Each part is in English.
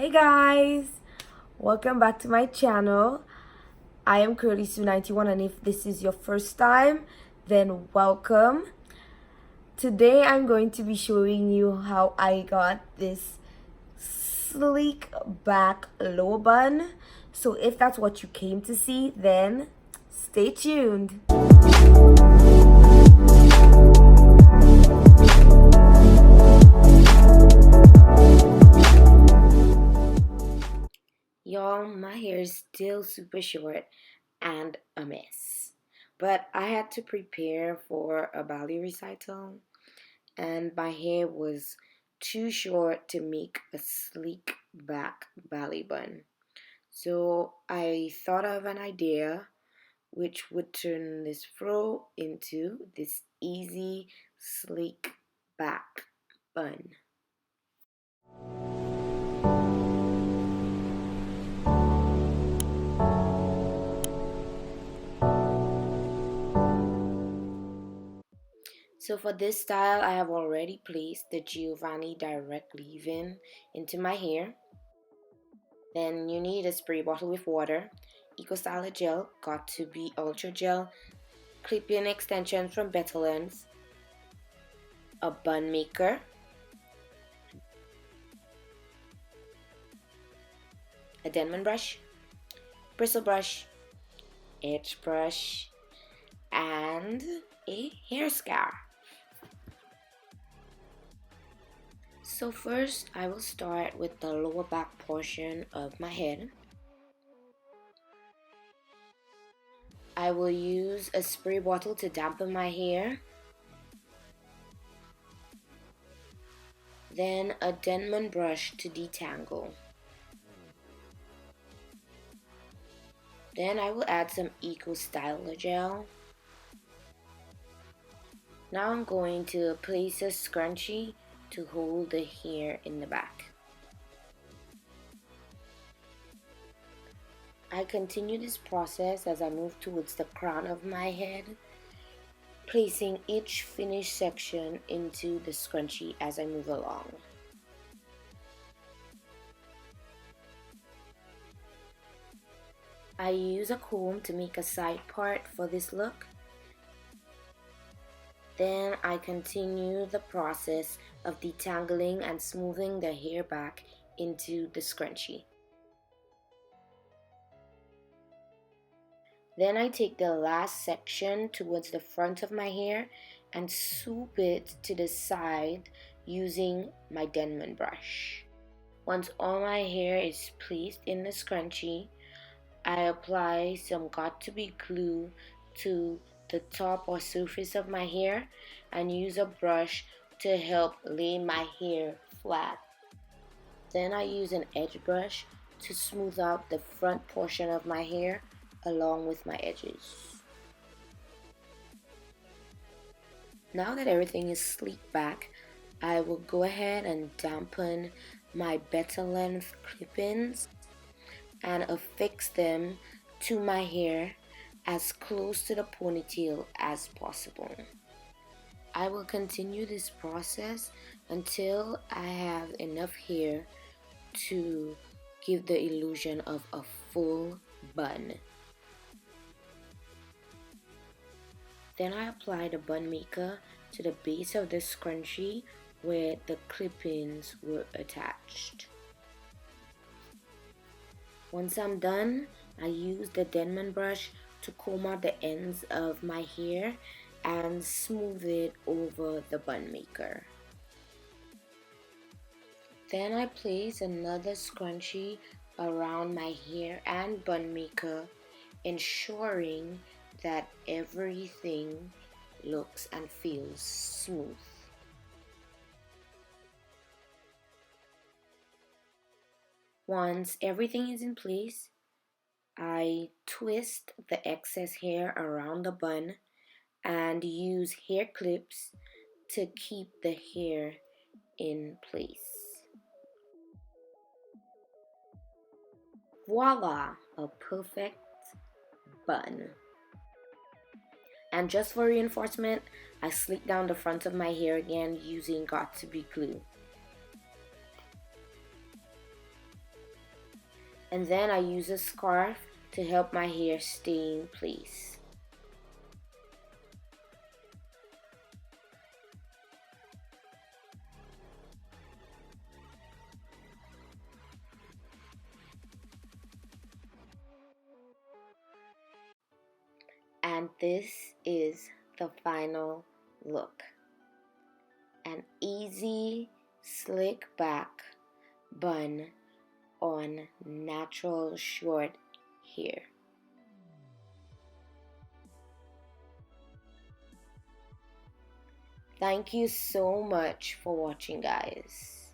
Hey guys, welcome back to my channel. I am CurlySu91, and if this is your first time, then welcome. Today I'm going to be showing you how I got this sleek back low bun. So if that's what you came to see, then stay tuned. Y'all, my hair is still super short and a mess. But I had to prepare for a ballet recital, and my hair was too short to make a sleek back ballet bun. So I thought of an idea which would turn this fro into this easy, sleek back bun. So for this style, I have already placed the Giovanni direct leave-in into my hair. Then you need a spray bottle with water, Eco Styler gel, got to be ultra gel, clip-in extensions from Better Lens, a bun maker, a Denman brush, bristle brush, edge brush, and a hair scarf. So first, I will start with the lower back portion of my head. I will use a spray bottle to dampen my hair. Then a Denman brush to detangle. Then I will add some Eco Styler gel. Now I'm going to place a scrunchie to hold the hair in the back. I continue this process as I move towards the crown of my head, placing each finished section into the scrunchie as I move along. I use a comb to make a side part for this look. Then I continue the process of detangling and smoothing the hair back into the scrunchie. Then I take the last section towards the front of my hair and swoop it to the side using my Denman brush. Once all my hair is placed in the scrunchie, I apply some got-to-be glue to the top or surface of my hair and use a brush to help lay my hair flat. Then I use an edge brush to smooth out the front portion of my hair along with my edges. Now that everything is sleek back, I will go ahead and dampen my better length clip-ins and affix them to my hair as close to the ponytail as possible. I will continue this process until I have enough hair to give the illusion of a full bun. Then I apply the bun maker to the base of the scrunchie where the clip-ins were attached. Once I'm done, I use the Denman brush to comb out the ends of my hair and smooth it over the bun maker. Then I place another scrunchie around my hair and bun maker, ensuring that everything looks and feels smooth. Once everything is in place, I twist the excess hair around the bun and use hair clips to keep the hair in place. Voila, a perfect bun. And just for reinforcement, I slick down the front of my hair again using got-to-be glue. And then I use a scarf to help my hair stay in place. And this is the final look. An easy slick back bun on natural short hair. Thank you so much for watching, guys.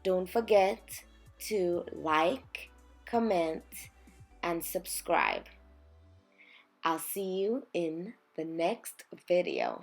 Don't forget to like, comment, and subscribe. I'll see you in the next video.